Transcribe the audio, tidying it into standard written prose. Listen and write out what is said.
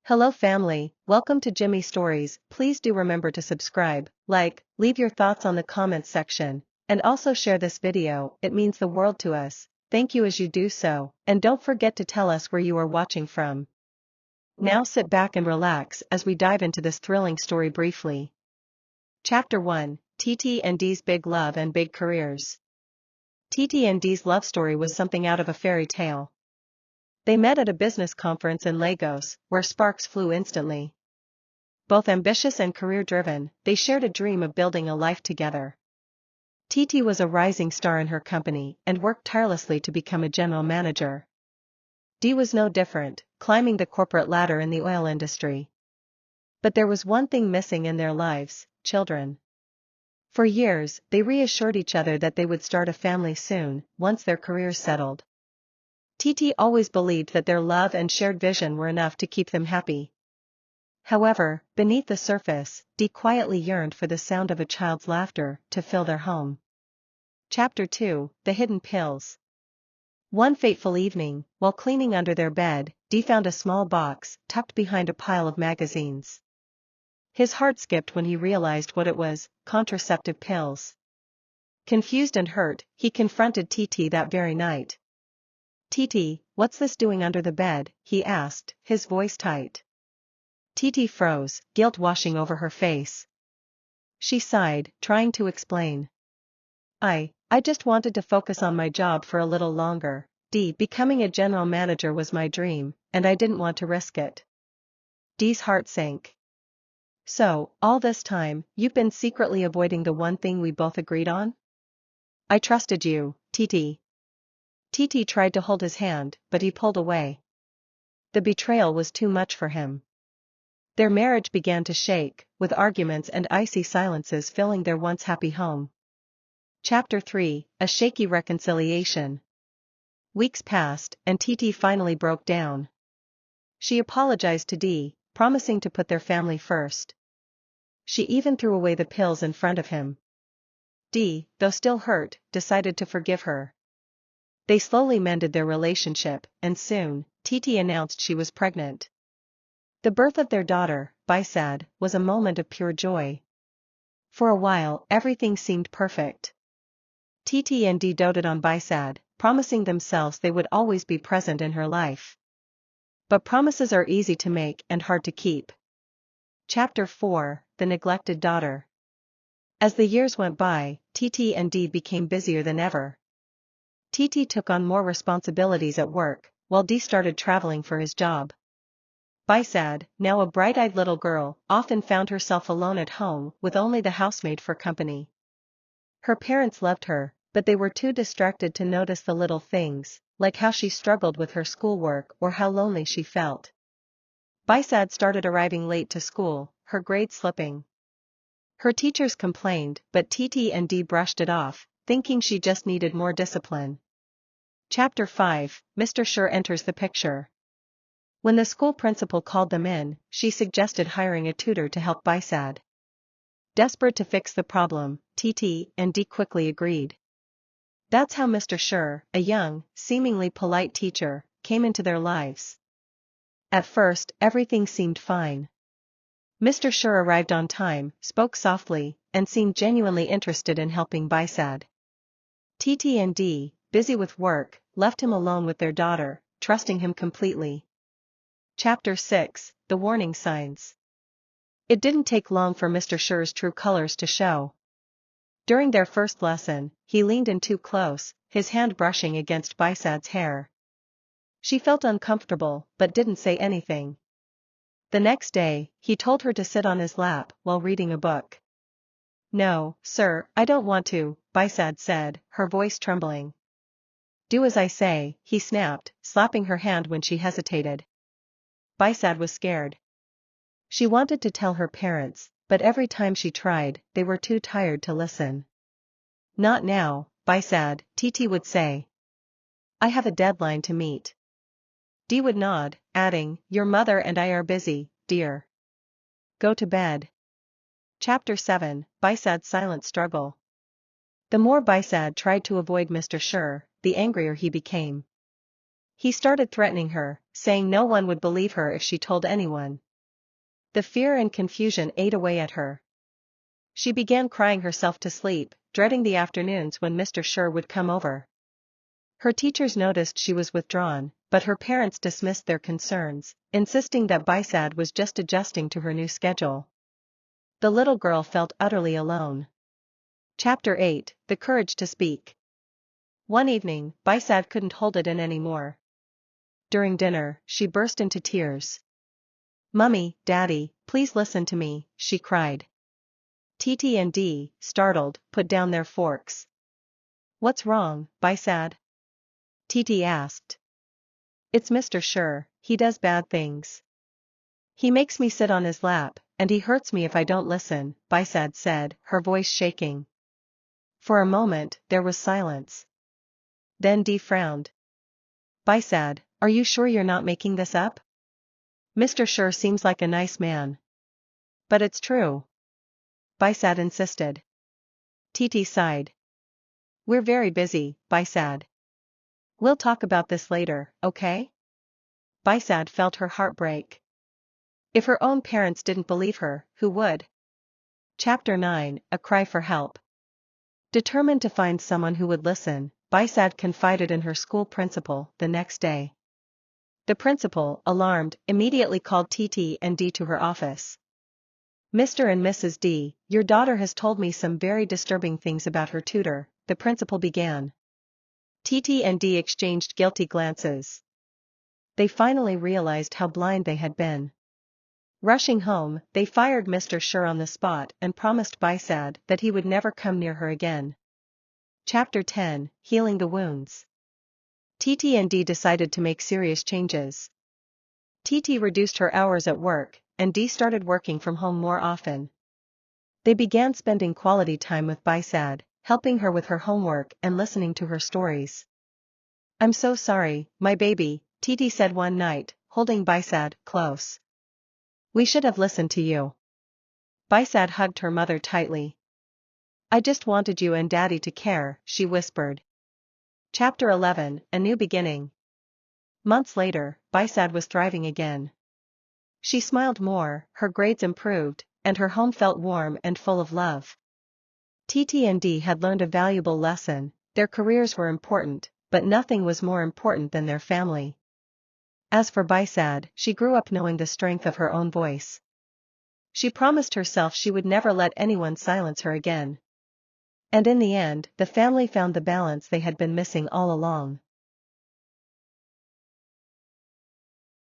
Hello family, welcome to Jimmy Stories. Please do remember to subscribe, like, leave your thoughts on the comments section, and also share this video. It means the world to us. Thank you as you do so, and don't forget to tell us where you are watching from. Now sit back and relax as we dive into this thrilling story briefly. Chapter 1, TT and Dee's Big Love and Big Careers. TT and Dee's love story was something out of a fairy tale. They met at a business conference in Lagos, where sparks flew instantly. Both ambitious and career-driven, they shared a dream of building a life together. TT was a rising star in her company and worked tirelessly to become a general manager. Dee was no different, climbing the corporate ladder in the oil industry. But there was one thing missing in their lives: children. For years, they reassured each other that they would start a family soon, once their careers settled. TT always believed that their love and shared vision were enough to keep them happy. However, beneath the surface, Dee quietly yearned for the sound of a child's laughter to fill their home. Chapter 2, The Hidden Pills. One fateful evening, while cleaning under their bed, Dee found a small box tucked behind a pile of magazines. His heart skipped when he realized what it was: contraceptive pills. Confused and hurt, he confronted TT that very night. "TT, what's this doing under the bed?" he asked, his voice tight. TT froze, guilt washing over her face. She sighed, trying to explain. I just wanted to focus on my job for a little longer, Dee. Becoming a general manager was my dream, and I didn't want to risk it." Dee's heart sank. "So, all this time, you've been secretly avoiding the one thing we both agreed on?" "I trusted you, TT." TT tried to hold his hand, but he pulled away. The betrayal was too much for him. Their marriage began to shake, with arguments and icy silences filling their once happy home. Chapter 3, A Shaky Reconciliation. Weeks passed, and TT finally broke down. She apologized to Dee, promising to put their family first. She even threw away the pills in front of him. Dee, though still hurt, decided to forgive her. They slowly mended their relationship, and soon, TT announced she was pregnant. The birth of their daughter, Bisad, was a moment of pure joy. For a while, everything seemed perfect. TT and Dee doted on Bisad, promising themselves they would always be present in her life. But promises are easy to make and hard to keep. Chapter 4, The Neglected Daughter. As the years went by, TT and Dee became busier than ever. TT took on more responsibilities at work, while Dee started traveling for his job. Bisad, now a bright-eyed little girl, often found herself alone at home with only the housemaid for company. Her parents loved her, but they were too distracted to notice the little things, like how she struggled with her schoolwork or how lonely she felt. Bisad started arriving late to school, her grades slipping. Her teachers complained, but TT and Dee brushed it off, thinking she just needed more discipline. Chapter 5, Mr. Sure enters the picture. When the school principal called them in, she suggested hiring a tutor to help Bisad. Desperate to fix the problem, TT and Dee quickly agreed. That's how Mr. Sure, a young, seemingly polite teacher, came into their lives. At first, everything seemed fine. Mr. Sure arrived on time, spoke softly, and seemed genuinely interested in helping Bisad. TT and Dee, busy with work, left him alone with their daughter, trusting him completely. Chapter 6, The Warning Signs. It didn't take long for Mr. Sure's true colors to show. During their first lesson, he leaned in too close, his hand brushing against Bisad's hair. She felt uncomfortable, but didn't say anything. The next day, he told her to sit on his lap while reading a book. "No, sir, I don't want to," Bisad said, her voice trembling. "Do as I say," he snapped, slapping her hand when she hesitated. Bisad was scared. She wanted to tell her parents, but every time she tried, they were too tired to listen. "Not now, Bisad," TT would say. "I have a deadline to meet." Dee would nod, adding, "Your mother and I are busy, dear. Go to bed." Chapter 7, Bisad's Silent Struggle. The more Bisad tried to avoid Mr. Sure, the angrier he became. He started threatening her, saying no one would believe her if she told anyone. The fear and confusion ate away at her. She began crying herself to sleep, dreading the afternoons when Mr. Sher would come over. Her teachers noticed she was withdrawn, but her parents dismissed their concerns, insisting that Bisad was just adjusting to her new schedule. The little girl felt utterly alone. Chapter 8: The Courage to Speak. One evening, Bisad couldn't hold it in anymore. During dinner, she burst into tears. "Mummy, Daddy, please listen to me," she cried. Titi and Dee, startled, put down their forks. "What's wrong, Bisad?" Titi asked. "It's Mr. Sher, he does bad things. He makes me sit on his lap, and he hurts me if I don't listen," Bisad said, her voice shaking. For a moment, there was silence. Then Dee frowned. "Bisad, are you sure you're not making this up? Mr. Sher seems like a nice man." "But it's true," Bisad insisted. Titi sighed. "We're very busy, Bisad. We'll talk about this later, okay?" Bisad felt her heart break. If her own parents didn't believe her, who would? Chapter 9: A Cry for Help. Determined to find someone who would listen, Bisad confided in her school principal the next day. The principal, alarmed, immediately called Titi and Dee to her office. "Mr. and Mrs. D, your daughter has told me some very disturbing things about her tutor," the principal began. Titi and Dee exchanged guilty glances. They finally realized how blind they had been. Rushing home, they fired Mr. Sher on the spot and promised Bisad that he would never come near her again. Chapter 10: Healing the Wounds. Titi and Dee decided to make serious changes. Titi reduced her hours at work, and Dee started working from home more often. They began spending quality time with Bisad, helping her with her homework and listening to her stories. "I'm so sorry, my baby," Titi said one night, holding Bisad close. "We should have listened to you." Bisad hugged her mother tightly. "I just wanted you and Daddy to care," she whispered. Chapter 11: A New Beginning. Months later, Bisad was thriving again. She smiled more, her grades improved, and her home felt warm and full of love. Titi and Dee had learned a valuable lesson: their careers were important, but nothing was more important than their family. As for Bisad, she grew up knowing the strength of her own voice. She promised herself she would never let anyone silence her again. And in the end, the family found the balance they had been missing all along.